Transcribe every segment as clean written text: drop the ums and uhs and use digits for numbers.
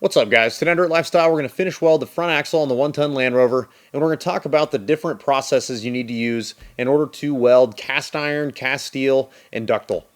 What's up, guys? Today on Dirt Lifestyle, we're going to finish weld the front axle on the 1-ton Land Rover, and we're going to talk about the different processes you need to use in order to weld cast iron, cast steel, and ductile.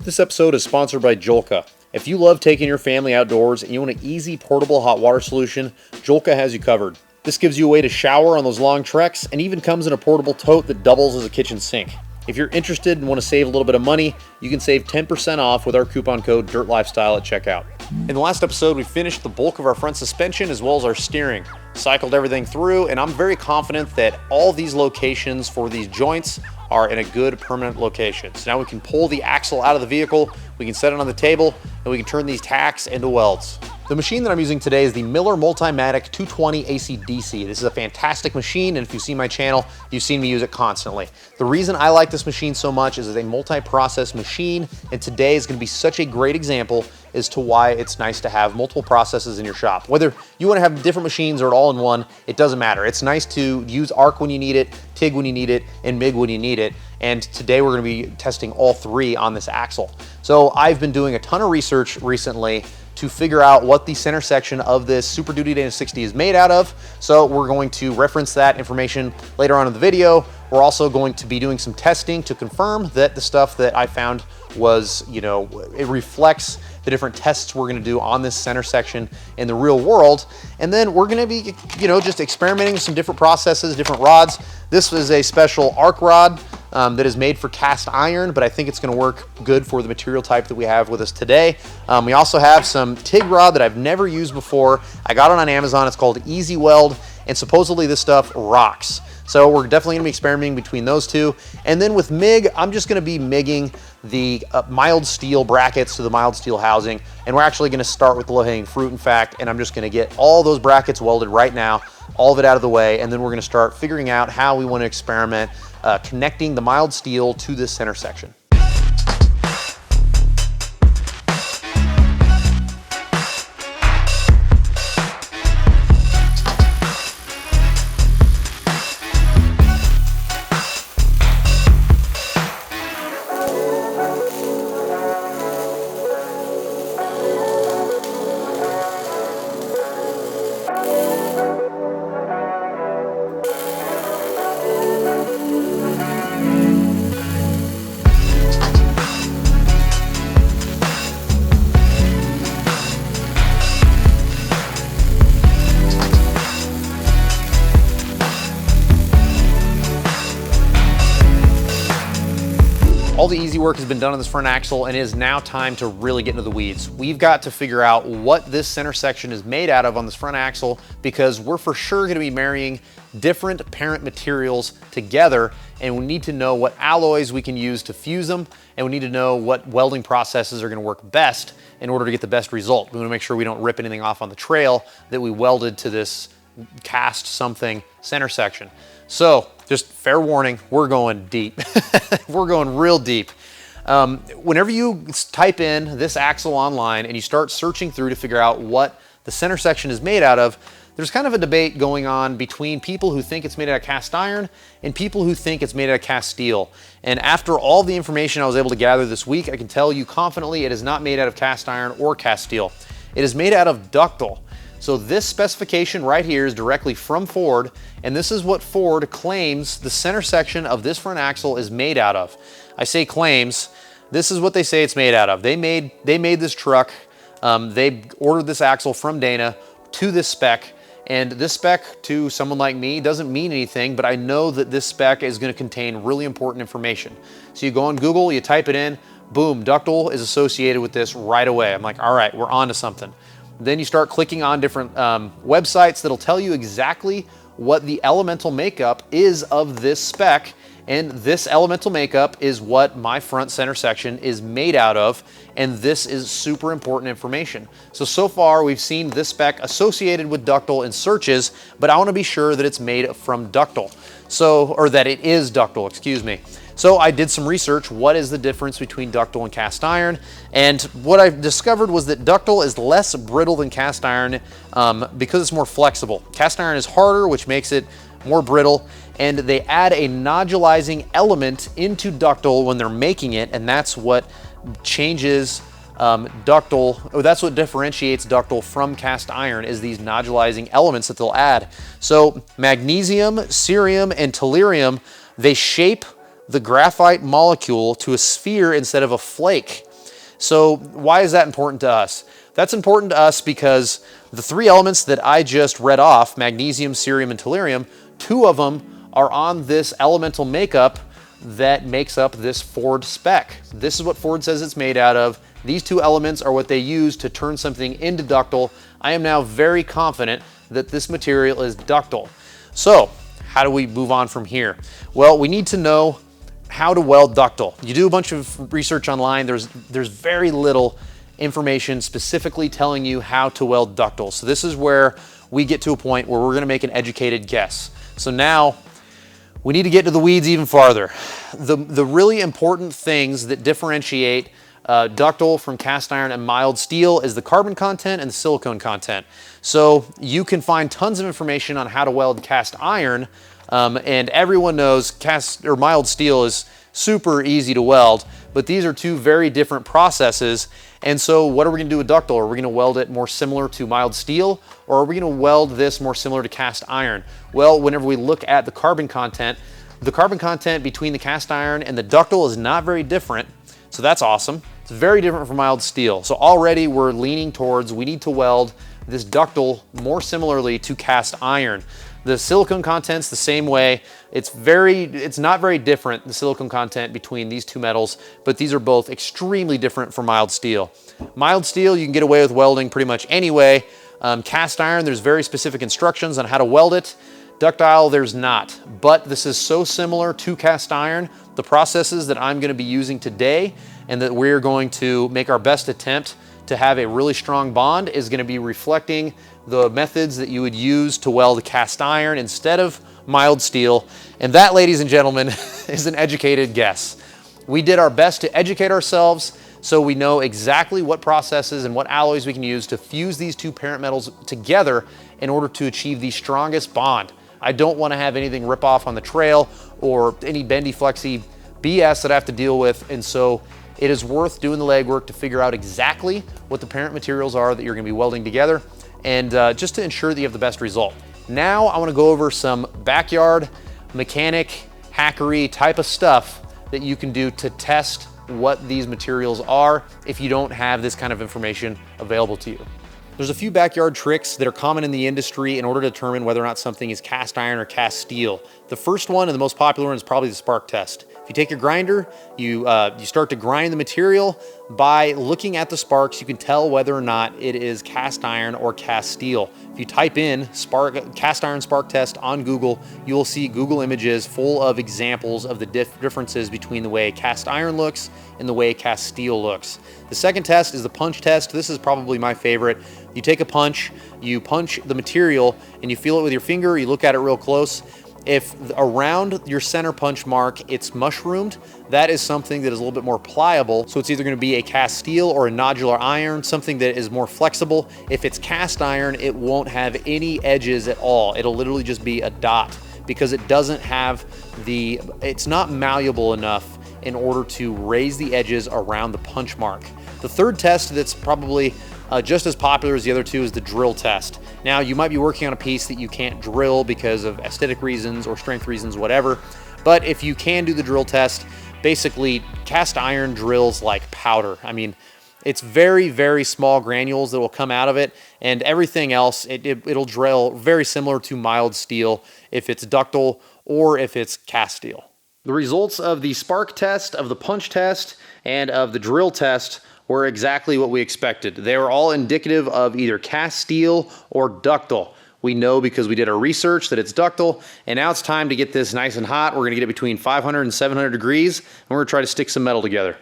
This episode is sponsored by Jolka. If you love taking your family outdoors and you want an easy, portable hot water solution, Jolka has you covered. This gives you a way to shower on those long treks and even comes in a portable tote that doubles as a kitchen sink. If you're interested and want to save a little bit of money, you can save 10% off with our coupon code DIRTLifestyle at checkout. In the last episode, we finished the bulk of our front suspension as well as our steering. Cycled everything through, and I'm very confident that all these locations for these joints are in a good permanent location. So now we can pull the axle out of the vehicle, we can set it on the table, and we can turn these tacks into welds. The machine that I'm using today is the Miller Multimatic 220 AC/DC. This is a fantastic machine, and if you see my channel, you've seen me use it constantly. The reason I like this machine so much is it's a multi-process machine, and today is going to be such a great example as to why it's nice to have multiple processes in your shop. Whether you want to have different machines or all in one, it doesn't matter. It's nice to use arc when you need it, TIG when you need it, and MIG when you need it. And today we're going to be testing all three on this axle. So I've been doing a ton of research recently to figure out what the center section of this Super Duty Dana 60 is made out of. So we're going to reference that information later on in the video. We're also going to be doing some testing to confirm that the stuff that I found was, it reflects the different tests we're gonna do on this center section in the real world. And then we're gonna be, just experimenting with some different processes, different rods. This is a special arc rod that is made for cast iron, but I think it's gonna work good for the material type that we have with us today. We also have some TIG rod that I've never used before. I got it on Amazon. It's called Easy Weld, and supposedly this stuff rocks. So we're definitely gonna be experimenting between those two. And then with MIG, I'm just gonna be MIGging the mild steel brackets to the mild steel housing. And we're actually gonna start with the low-hanging fruit, in fact, and I'm just gonna get all those brackets welded right now, all of it out of the way, and then we're gonna start figuring out how we wanna experiment connecting the mild steel to this center section. All the easy work has been done on this front axle, and it is now time to really get into the weeds. We've got to figure out what this center section is made out of on this front axle, because we're for sure going to be marrying different parent materials together, and we need to know what alloys we can use to fuse them, and we need to know what welding processes are going to work best in order to get the best result. We want to make sure we don't rip anything off on the trail that we welded to this cast something center section. So just fair warning, we're going deep. We're going real deep. Whenever you type in this axle online and you start searching through to figure out what the center section is made out of, there's kind of a debate going on between people who think it's made out of cast iron and people who think it's made out of cast steel. And after all the information I was able to gather this week, I can tell you confidently it is not made out of cast iron or cast steel. It is made out of ductile. So this specification right here is directly from Ford, and this is what Ford claims the center section of this front axle is made out of. I say claims, this is what they say it's made out of. They made this truck, they ordered this axle from Dana to this spec, and this spec to someone like me doesn't mean anything, but I know that this spec is gonna contain really important information. So you go on Google, you type it in, boom, ductile is associated with this right away. I'm like, all right, we're on to something. Then you start clicking on different websites that'll tell you exactly what the elemental makeup is of this spec, And this elemental makeup is what my front center section is made out of, and this is super important information. So far we've seen this spec associated with ductile in searches, but I want to be sure that it's made from ductile. Or that it is ductile, excuse me. So I did some research. What is the difference between ductile and cast iron? And what I discovered was that ductile is less brittle than cast iron because it's more flexible. Cast iron is harder, which makes it more brittle, and they add a nodulizing element into ductile when they're making it, and that's what changes ductile, or that's what differentiates ductile from cast iron, is these nodulizing elements that they'll add. So magnesium, cerium, and tellurium, they shape the graphite molecule to a sphere instead of a flake. So why is that important to us? That's important to us because the three elements that I just read off, magnesium, cerium, and tellurium, two of them are on this elemental makeup that makes up this Ford spec. This is what Ford says it's made out of. These two elements are what they use to turn something into ductile. I am now very confident that this material is ductile. So how do we move on from here? Well, we need to know how to weld ductile. You do a bunch of research online. There's very little information specifically telling you how to weld ductile. So this is where we get to a point where we're going to make an educated guess. So now we need to get to the weeds even farther. The really important things that differentiate ductile from cast iron and mild steel is the carbon content and the silicone content. So you can find tons of information on how to weld cast iron, and everyone knows mild steel is super easy to weld, but these are two very different processes. And so what are we gonna do with ductile? Are we gonna weld it more similar to mild steel, or are we gonna weld this more similar to cast iron? Well, whenever we look at the carbon content between the cast iron and the ductile is not very different. So that's awesome. It's very different from mild steel. So already we're leaning towards, we need to weld this ductile more similarly to cast iron. The silicone content's the same way. It's not very different, the silicone content between these two metals, but these are both extremely different from mild steel. Mild steel, you can get away with welding pretty much anyway. Cast iron, there's very specific instructions on how to weld it. Ductile, there's not, but this is so similar to cast iron. The processes that I'm gonna be using today and that we're going to make our best attempt to have a really strong bond is gonna be reflecting the methods that you would use to weld cast iron instead of mild steel. And that, ladies and gentlemen, is an educated guess. We did our best to educate ourselves so we know exactly what processes and what alloys we can use to fuse these two parent metals together in order to achieve the strongest bond. I don't want to have anything rip off on the trail or any bendy flexy BS that I have to deal with, and so it is worth doing the legwork to figure out exactly what the parent materials are that you're going to be welding together, and just to ensure that you have the best result. Now I want to go over some backyard mechanic hackery type of stuff that you can do to test what these materials are if you don't have this kind of information available to you. There's a few backyard tricks that are common in the industry in order to determine whether or not something is cast iron or cast steel. The first one and the most popular one is probably the spark test. If you take your grinder, you start to grind the material. By looking at the sparks, you can tell whether or not it is cast iron or cast steel. If you type in cast iron spark test on Google, you will see Google images full of examples of the differences between the way cast iron looks and the way cast steel looks. The second test is the punch test. This is probably my favorite. You take a punch, you punch the material, and you feel it with your finger, you look at it real close. If around your center punch mark it's mushroomed, that is something that is a little bit more pliable. So it's either going to be a cast steel or a nodular iron, something that is more flexible. If it's cast iron, it won't have any edges at all. It'll literally just be a dot because it doesn't have it's not malleable enough in order to raise the edges around the punch mark. The third test that's probably just as popular as the other two is the drill test. Now, you might be working on a piece that you can't drill because of aesthetic reasons or strength reasons, whatever. But if you can do the drill test, basically cast iron drills like powder. I mean, it's very, very small granules that will come out of it, and everything else, it'll drill very similar to mild steel if it's ductile or if it's cast steel. The results of the spark test, of the punch test, and of the drill test were exactly what we expected. They were all indicative of either cast steel or ductile. We know because we did our research that it's ductile, and now it's time to get this nice and hot. We're gonna get it between 500 and 700 degrees, and we're gonna try to stick some metal together.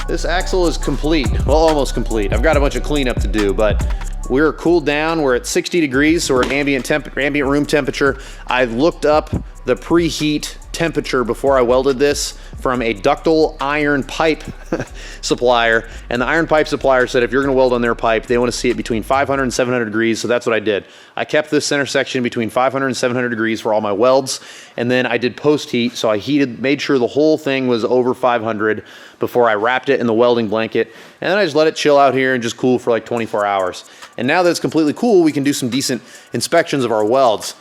This axle is complete, well, almost complete. I've got a bunch of cleanup to do, but we're cooled down. We're at 60 degrees, so we're at ambient room temperature. I looked up the preheat temperature before I welded this from a ductile iron pipe supplier, and the iron pipe supplier said if you're gonna weld on their pipe, they wanna see it between 500 and 700 degrees, so that's what I did. I kept this center section between 500 and 700 degrees for all my welds, and then I did post heat, so I made sure the whole thing was over 500 before I wrapped it in the welding blanket, and then I just let it chill out here and just cool for like 24 hours. And now that it's completely cool, we can do some decent inspections of our welds.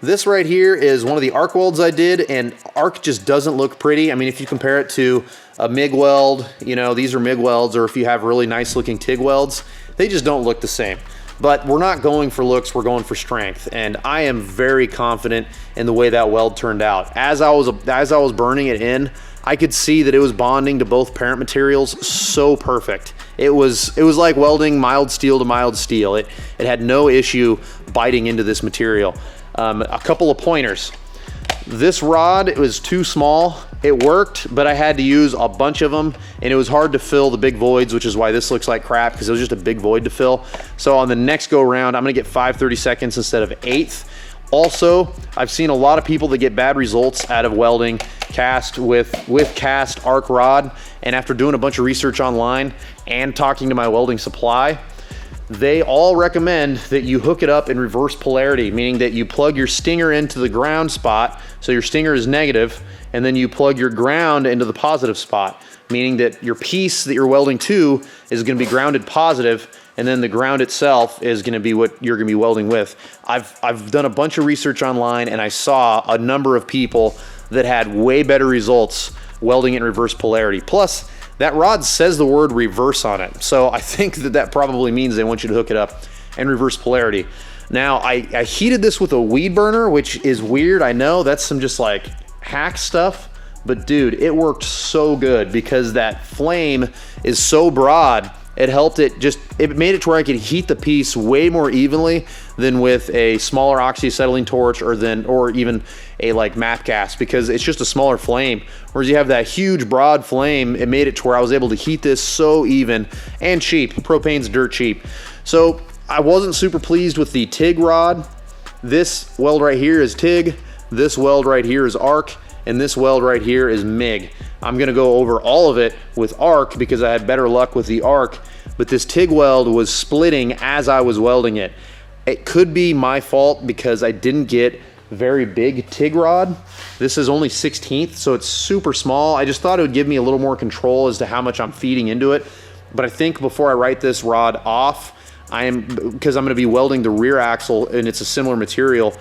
This right here is one of the arc welds I did, and arc just doesn't look pretty. I mean, if you compare it to a MIG weld, you know, these are MIG welds, or if you have really nice looking TIG welds, they just don't look the same. But we're not going for looks, we're going for strength, and I am very confident in the way that weld turned out. As I was burning it in, I could see that it was bonding to both parent materials so perfect. It was like welding mild steel to mild steel. It had no issue biting into this material. A couple of pointers. This rod, it was too small. It worked, but I had to use a bunch of them, and it was hard to fill the big voids, which is why this looks like crap, because it was just a big void to fill. So on the next go round, I'm gonna get 5/32 instead of 1/8. Also, I've seen a lot of people that get bad results out of welding cast with cast arc rod, and after doing a bunch of research online and talking to my welding supply, they all recommend that you hook it up in reverse polarity, meaning that you plug your stinger into the ground spot, so your stinger is negative, and then you plug your ground into the positive spot, meaning that your piece that you're welding to is gonna be grounded positive, and then the ground itself is gonna be what you're gonna be welding with. I've done a bunch of research online, and I saw a number of people that had way better results welding in reverse polarity. Plus, that rod says the word reverse on it. So I think that probably means they want you to hook it up in reverse polarity. Now, I heated this with a weed burner, which is weird. I know that's some just like hack stuff, but dude, it worked so good because that flame is so broad. It helped it made it to where I could heat the piece way more evenly than with a smaller oxyacetylene torch or even a like MAP gas, because it's just a smaller flame. Whereas you have that huge broad flame, it made it to where I was able to heat this so even and cheap. Propane's dirt cheap. So I wasn't super pleased with the TIG rod. This weld right here is TIG. This weld right here is arc. And this weld right here is MIG. I'm gonna go over all of it with arc because I had better luck with the arc, but this TIG weld was splitting as I was welding it. It could be my fault because I didn't get very big TIG rod. This is only 1/16, so it's super small. I just thought it would give me a little more control as to how much I'm feeding into it. But I think before I write this rod off, because I'm gonna be welding the rear axle and it's a similar material,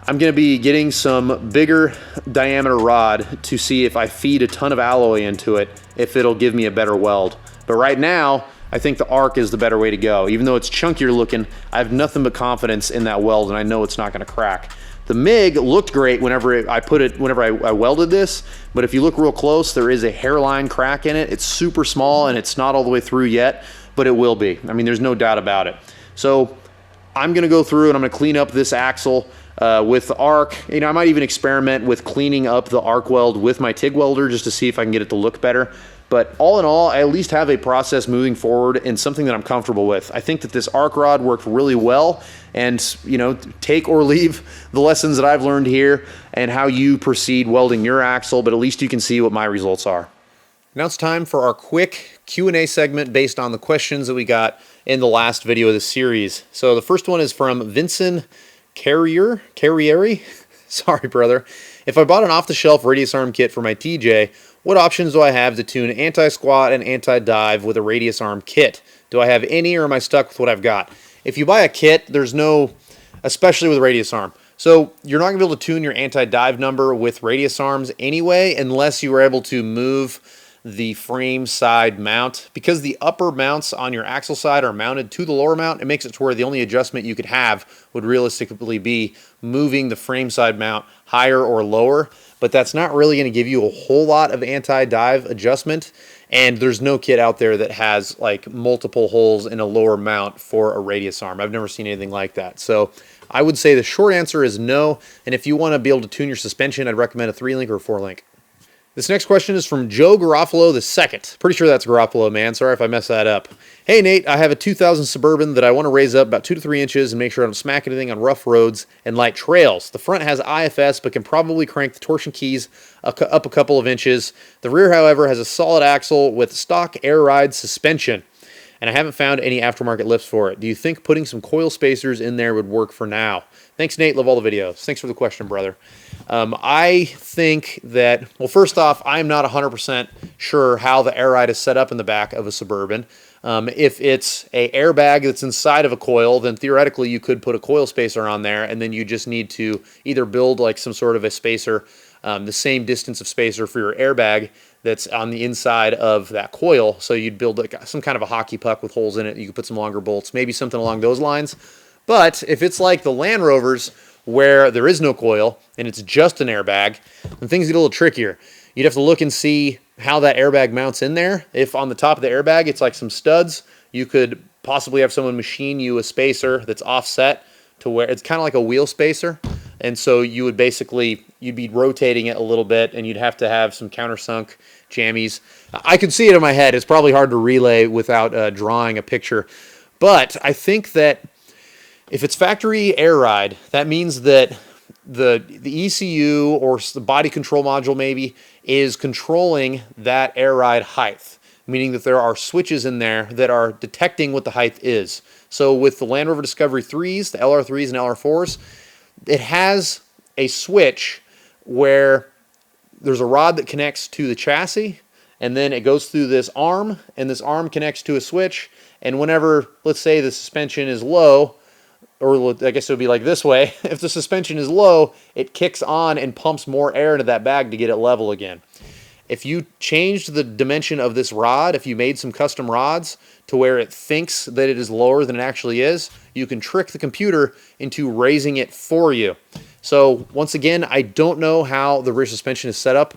I'm gonna be getting some bigger diameter rod to see if I feed a ton of alloy into it, if it'll give me a better weld. But right now, I think the arc is the better way to go. Even though it's chunkier looking, I have nothing but confidence in that weld, and I know it's not gonna crack. The MIG looked great whenever I welded this, but if you look real close, there is a hairline crack in it. It's super small and it's not all the way through yet, but it will be. I mean, there's no doubt about it. So I'm gonna go through and I'm gonna clean up this axle with the arc. You know, I might even experiment with cleaning up the arc weld with my TIG welder just to see if I can get it to look better. But all in all, I at least have a process moving forward and something that I'm comfortable with. I think that this arc rod worked really well, and you know, take or leave the lessons that I've learned here and how you proceed welding your axle, but at least you can see what my results are. Now it's time for our quick Q&A segment based on the questions that we got in the last video of the series. So the first one is from Vincent Carrieri. Sorry, brother. If I bought an off-the-shelf radius arm kit for my TJ, what options do I have to tune anti-squat and anti-dive with a radius arm kit? Do I have any, or am I stuck with what I've got? if you buy a kit, there's no, especially with radius arm. So you're not going to be able to tune your anti-dive number with radius arms anyway, unless you were able to move the frame side mount. Because the upper mounts on your axle side are mounted to the lower mount, it makes it to where the only adjustment you could have would realistically be moving the frame side mount higher or lower. But that's not really going to give you a whole lot of anti-dive adjustment. And there's no kit out there that has like multiple holes in a lower mount for a radius arm. I've never seen anything like that. So I would say the short answer is no. And if you want to be able to tune your suspension, I'd recommend a 3-link or a 4-link. This next question is from Joe Garofalo II. Pretty sure that's Garofalo, man. Sorry if I messed that up. Hey, Nate, I have a 2000 Suburban that I want to raise up about 2 to 3 inches and make sure I don't smack anything on rough roads and light trails. The front has IFS, but can probably crank the torsion keys up a couple of inches. The rear, however, has a solid axle with stock air ride suspension, and I haven't found any aftermarket lifts for it. Do you think putting some coil spacers in there would work for now? Thanks, Nate. Love all the videos. Thanks for the question, brother. I think that, well, first off, I'm not 100% sure how the air ride is set up in the back of a Suburban. If it's a airbag that's inside of a coil, then theoretically you could put a coil spacer on there, and then you just need to either build like some sort of a spacer, the same distance of spacer for your airbag that's on the inside of that coil. So you'd build like some kind of a hockey puck with holes in it. You could put some longer bolts, maybe something along those lines. But if it's like the Land Rovers where there is no coil and it's just an airbag, then things get a little trickier. You'd have to look and see how that airbag mounts in there. If on the top of the airbag it's like some studs, you could possibly have someone machine you a spacer that's offset to where it's kind of like a wheel spacer. And so you would basically, you'd be rotating it a little bit, and you'd have to have some countersunk jammies. I can see it in my head. It's probably hard to relay without drawing a picture. But I think that if it's factory air ride, that means that the ECU or the body control module maybe is controlling that air ride height, meaning that there are switches in there that are detecting what the height is. So with the Land Rover Discovery 3s, the LR3s and LR4s, it has a switch where there's a rod that connects to the chassis, and then it goes through this arm, and this arm connects to a switch, and whenever, let's say the suspension is low, or I guess it would be like this way, if the suspension is low, it kicks on and pumps more air into that bag to get it level again. If you changed the dimension of this rod, if you made some custom rods to where it thinks that it is lower than it actually is, you can trick the computer into raising it for you. So once again, I don't know how the rear suspension is set up,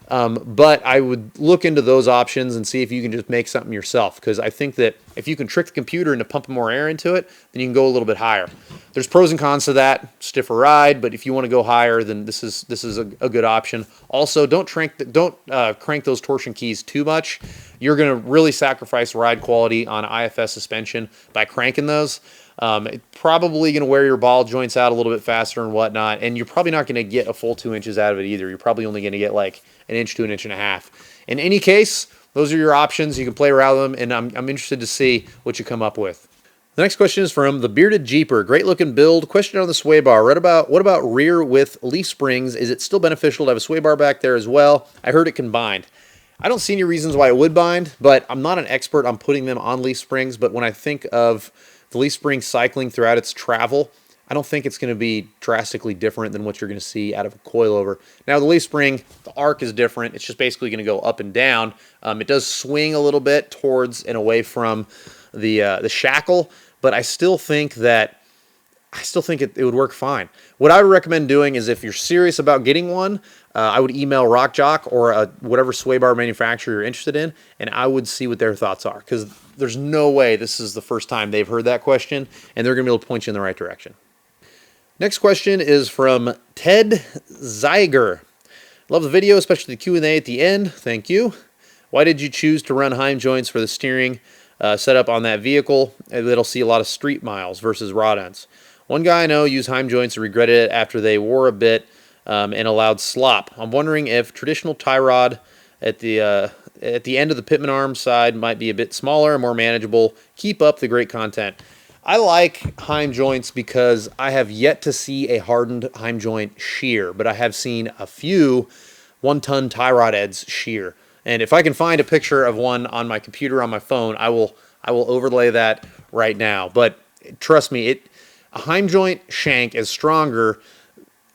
but I would look into those options and see if you can just make something yourself, because I think that if you can trick the computer into pumping more air into it, then you can go a little bit higher. There's pros and cons to that. Stiffer ride, but if you want to go higher, then this is a good option. Also, don't crank those torsion keys too much. You're going to really sacrifice ride quality on IFS suspension by cranking those. It's probably going to wear your ball joints out a little bit faster and whatnot, and you're probably not going to get a full 2 inches out of it either. You're probably only going to get like an inch to an inch and a half. In any case, those are your options. You can play around with them, and I'm interested to see what you come up with. The next question is from the Bearded Jeeper. Great looking build. Question on the sway bar. What about rear with leaf springs? Is it still beneficial to have a sway bar back there as well? I heard it can bind. I don't see any reasons why it would bind, but I'm not an expert on putting them on leaf springs. But when I think of the leaf spring cycling throughout its travel, I don't think it's going to be drastically different than what you're going to see out of a coilover. Now, the leaf spring, the arc is different. It's just basically going to go up and down. It does swing a little bit towards and away from the shackle, but I still think it would work fine. What I would recommend doing is, if you're serious about getting one, I would email Rock Jock or whatever sway bar manufacturer you're interested in, and I would see what their thoughts are, because there's no way this is the first time they've heard that question, and they're going to be able to point you in the right direction. Next question is from Ted Zeiger. Love the video, especially the Q&A at the end. Thank you. Why did you choose to run Heim joints for the steering setup on that vehicle? That'll see a lot of street miles versus rod ends. One guy I know used Heim joints and regretted it after they wore a bit and allowed slop. I'm wondering if traditional tie rod at the end of the pitman arm side might be a bit smaller and more manageable. Keep up the great content. I like Heim joints because I have yet to see a hardened Heim joint shear, but I have seen a few 1-ton tie rod heads shear. And if I can find a picture of one on my computer on my phone, I will overlay that right now. But trust me, a Heim joint shank is stronger,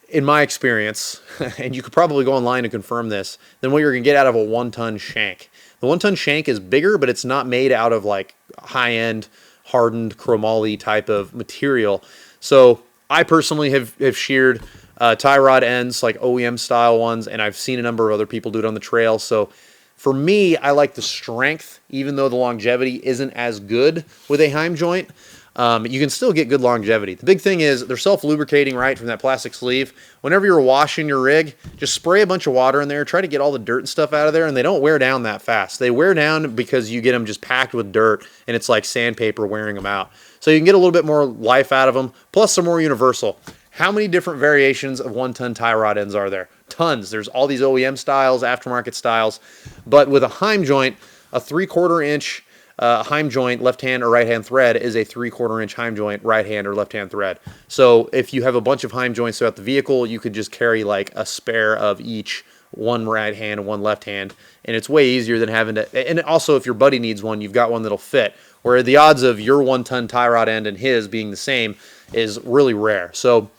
in my experience, and you could probably go online and confirm this, than what you're going to get out of a 1-ton shank. The 1-ton shank is bigger, but it's not made out of like high-end hardened chromoly type of material. So I personally have sheared tie rod ends, like OEM style ones, and I've seen a number of other people do it on the trail. So for me, I like the strength, even though the longevity isn't as good with a Heim joint. You can still get good longevity. The big thing is they're self-lubricating, right, from that plastic sleeve. Whenever you're washing your rig, just spray a bunch of water in there, try to get all the dirt and stuff out of there, and they don't wear down that fast. They wear down because you get them just packed with dirt, and it's like sandpaper wearing them out. So you can get a little bit more life out of them, plus they're more universal. How many different variations of 1-ton tie rod ends are there? Tons. There's all these OEM styles, aftermarket styles, but with a Heim joint, a 3/4 inch Heim joint, left-hand or right-hand thread is a 3/4 inch Heim joint, right-hand or left-hand thread. So if you have a bunch of Heim joints throughout the vehicle, you could just carry like a spare of each, one right hand and one left hand, and it's way easier than having to. And also, if your buddy needs one, you've got one that'll fit. Where the odds of your 1-ton tie rod end and his being the same is really rare. So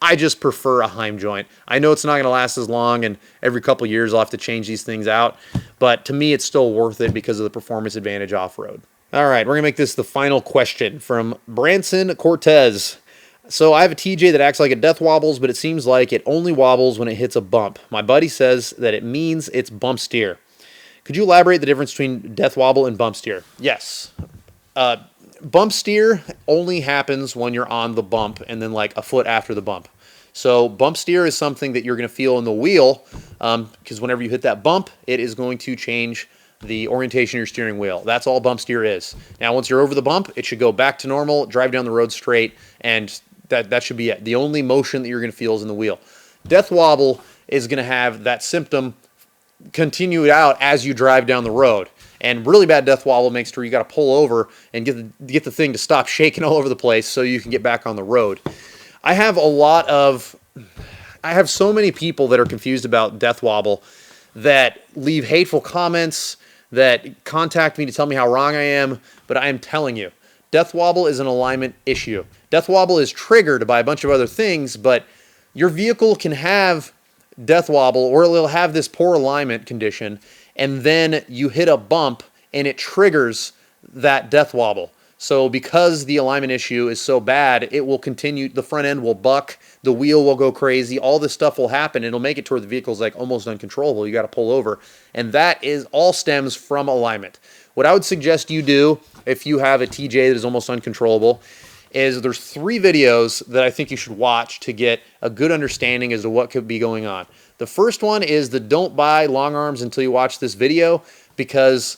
I just prefer a Heim joint. I know it's not going to last as long, and every couple years I'll have to change these things out, but to me it's still worth it because of the performance advantage off-road. All right, we're going to make this the final question from Branson Cortez. So I have a TJ that acts like it death wobbles, but it seems like it only wobbles when it hits a bump. My buddy says that it means it's bump steer. Could you elaborate the difference between death wobble and bump steer? Yes. Bump steer only happens when you're on the bump and then like a foot after the bump. So bump steer is something that you're going to feel in the wheel because whenever you hit that bump, it is going to change the orientation of your steering wheel. That's all bump steer is. Now, once you're over the bump, it should go back to normal, drive down the road straight, and that should be it. The only motion that you're going to feel is in the wheel. Death wobble is going to have that symptom continue out as you drive down the road. And really bad death wobble makes sure you got to pull over and get the thing to stop shaking all over the place so you can get back on the road. I have so many people that are confused about death wobble that leave hateful comments, that contact me to tell me how wrong I am, but I am telling you, death wobble is an alignment issue. Death wobble is triggered by a bunch of other things, but your vehicle can have death wobble or it'll have this poor alignment condition, and then you hit a bump and it triggers that death wobble. So because the alignment issue is so bad, it will continue, the front end will buck, the wheel will go crazy, all this stuff will happen, it'll make it to where the vehicle's like almost uncontrollable, you gotta pull over, and that is all stems from alignment. What I would suggest you do if you have a TJ that is almost uncontrollable is there's 3 videos that I think you should watch to get a good understanding as to what could be going on. The first one is the don't buy long arms until you watch this video, because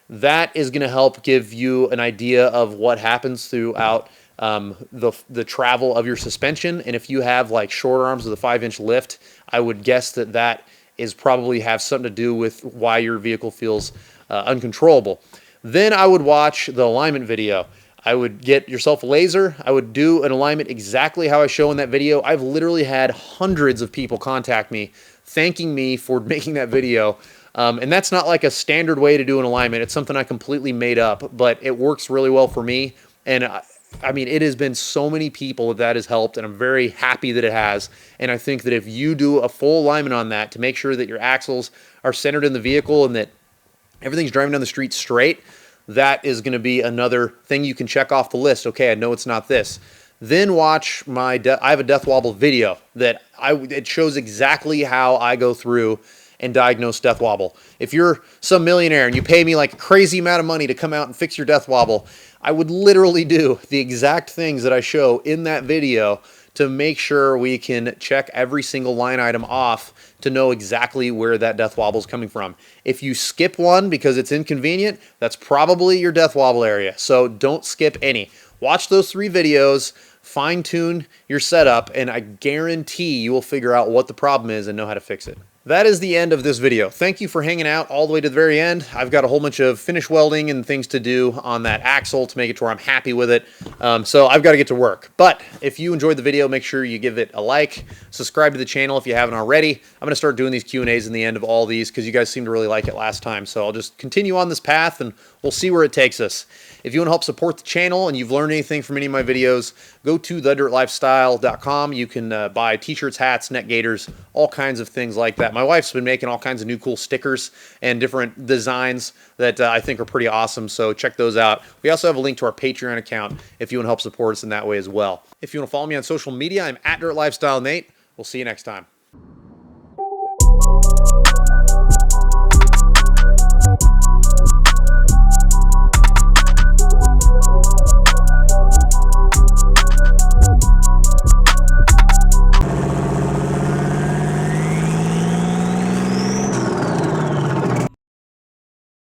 that is going to help give you an idea of what happens throughout the travel of your suspension. And if you have like short arms with a 5-inch lift, I would guess that is probably have something to do with why your vehicle feels uncontrollable. Then I would watch the alignment video. I would get yourself a laser. I would do an alignment exactly how I show in that video. I've literally had hundreds of people contact me thanking me for making that video. And that's not like a standard way to do an alignment. It's something I completely made up, but it works really well for me. And I mean, it has been so many people that has helped, and I'm very happy that it has. And I think that if you do a full alignment on that to make sure that your axles are centered in the vehicle and that everything's driving down the street straight, that is going to be another thing you can check off the list. Okay, I know it's not this. Then watch I have a death wobble video that it shows exactly how I go through and diagnose death wobble. If you're some millionaire and you pay me like a crazy amount of money to come out and fix your death wobble, I would literally do the exact things that I show in that video to make sure we can check every single line item off to know exactly where that death wobble is coming from. If you skip one because it's inconvenient, that's probably your death wobble area. So don't skip any. Watch those 3 videos, fine-tune your setup, and I guarantee you will figure out what the problem is and know how to fix it. That is the end of this video. Thank you for hanging out all the way to the very end. I've got a whole bunch of finish welding and things to do on that axle to make it to where I'm happy with it. So I've got to get to work. But if you enjoyed the video, make sure you give it a like, subscribe to the channel if you haven't already. I'm going to start doing these Q&As in the end of all these because you guys seemed to really like it last time. So I'll just continue on this path and We'll see where it takes us. If you want to help support the channel and you've learned anything from any of my videos, go to thedirtlifestyle.com. You can buy t-shirts, hats, neck gaiters, all kinds of things like that. My wife's been making all kinds of new cool stickers and different designs that I think are pretty awesome, so check those out. We also have a link to our Patreon account if you want to help support us in that way as well. If you want to follow me on social media, I'm at DirtLifestyleNate. We'll see you next time.